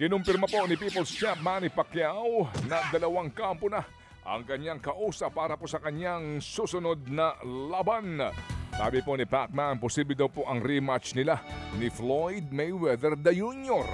Kinumpirma po ni People's Champ Manny Pacquiao na 2 kampo na ang kanyang kausap para po sa kanyang susunod na laban. Sabi po ni Pacman, posible daw po ang rematch nila ni Floyd Mayweather Jr.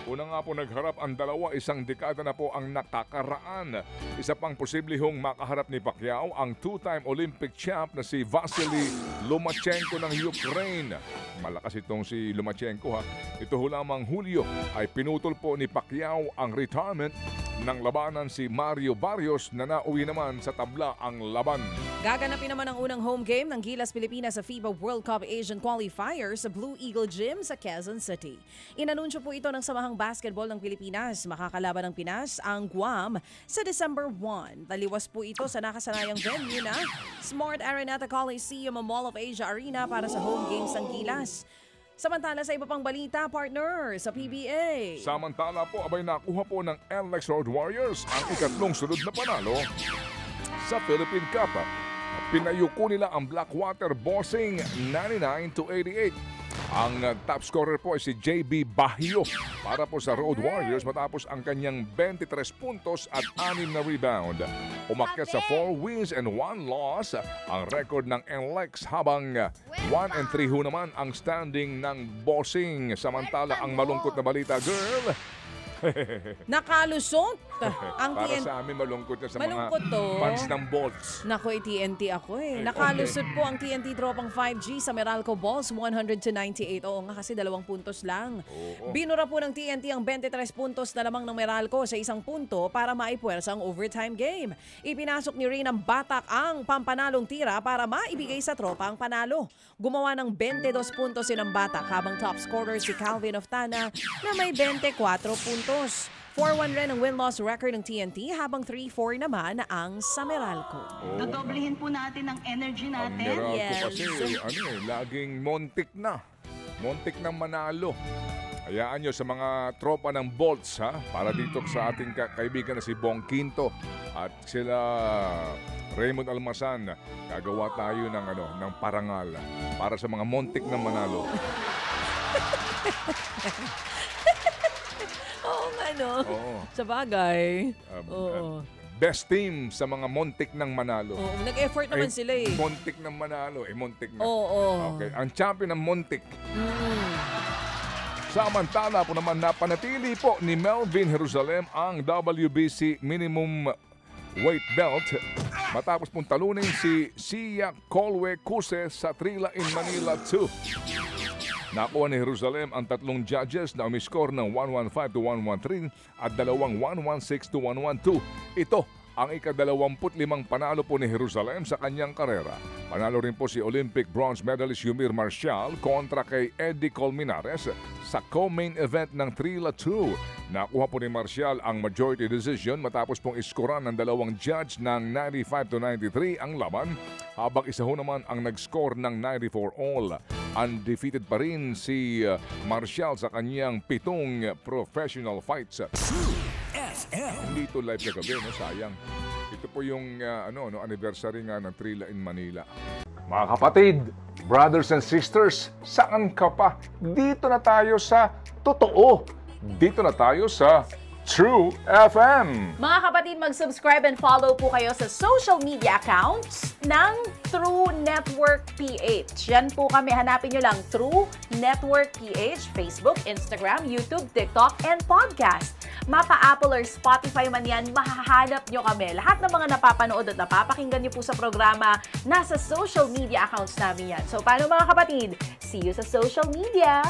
Una nga po nagharap ang dalawa, isang dekada na po ang nakakaraan. Isa pang posible hong makaharap ni Pacquiao ang 2-time Olympic champ na si Vasily Lomachenko ng Ukraine. Malakas itong si Lomachenko ha. Ito ho lamang Hulyo ay pinutol po ni Pacquiao ang retirement ng labanan si Mario Barrios na nauwi naman sa tabla ang laban. Gaganapin naman ang unang home game ng Gilas Pilipinas sa FIBA World Cup Asian Qualifier sa Blue Eagle Gym sa Quezon City. Inanunsyo po ito ng Samahang Basketball ng Pilipinas. Makakalaban ng Pinas ang Guam sa December 1. Taliwas po ito sa nakasanayang venue na Smart Araneta Coliseum Mall of Asia Arena para sa home games ng Gilas. Samantala sa iba pang balita, partner, sa PBA. Samantala po, abay nakuha po ng NLEX Road Warriors ang ikatlong sunod na panalo sa Philippine Cup. Pinayuko nila ang Blackwater Bossing 99-88. Ang top scorer po ay si JB Bahio para po sa Road Warriors matapos ang kanyang 23 puntos at 6 na rebound. Umakyat sa 4 wins and 1 loss ang record ng NLEX habang 1-3 ho naman ang standing ng Bossing. Samantala ang malungkot na balita, girl, nakalusot ang para TNT. sa amin malungkot na sa Malungkot mga to. fans ng Bolts. Nako, TNT ako eh. Nakalusot po ang TNT tropang 5G sa Meralco Balls 100-98. Oo nga kasi 2 puntos lang. Oo. Binura po ng TNT ang 23 puntos na lamang ng Meralco sa 1 punto para maipuwersa ang overtime game. Ipinasok ni Ray ng batak ang pampanalong tira para maibigay sa tropa ang panalo. Gumawa ng 22 puntos ng batak habang top scorer si Calvin Oftana na may 24 puntos. 4-1 rin ang win-loss record ng TNT habang 3-4 naman ang sa Meralco. Dodoblehin po natin ang energy Ang natin. Meralco kasi laging montik na. Montik na manalo. Hayaan nyo sa mga tropa ng Bolts ha, para dito sa ating kaibigan na si Bong Quinto at sila Raymond Almasan. Gagawa tayo ng parangal para sa mga montik na manalo. Oo nga no. Oo. Sa bagay. Oo. Best team sa mga montik ng manalo. Oo, nag-effort naman sila eh. Montik ng manalo, montik na. Oo. Okay, ang champion ng montik. Samantala po naman napanatili po ni Melvin Jerusalem ang WBC minimum weight belt matapos pong talunin si Sia Colwe Cuse sa Trila in Manila 2. Nakuha ni Jerusalem ang 3 judges na umiscore ng 115-113 at 2 116-112. Ito ang ika-25 panalo po ni Jerusalem sa kanyang karera. Panalo rin po si Olympic bronze medalist Yumir Marcial kontra kay Eddie Colmenares sa co-main event ng Trila 2. Nakuha po ni Marcial ang majority decision matapos pong iskoran ng 2 judge ng 95-93 ang laban habang isa ho naman ang nag-score ng 94-all. Undefeated pa rin si Marcial sa kanyang 7 professional fights. Hindi ito live kagabi, no? Sayang. Ito po yung anniversary nga ng Trila in Manila. Mga kapatid, brothers and sisters, saan ka pa? Dito na tayo sa totoo. Dito na tayo sa True FM. Mga kapatid, mag-subscribe and follow po kayo sa social media accounts ng True Network PH. Yan po kami. Hanapin nyo lang True Network PH, Facebook, Instagram, YouTube, TikTok, and podcast. Mapa Apple or Spotify man yan, mahahanap nyo kami. Lahat ng mga napapanood at napapakinggan nyo po sa programa, nasa social media accounts namin yan. So, paano mga kapatid? See you sa social media!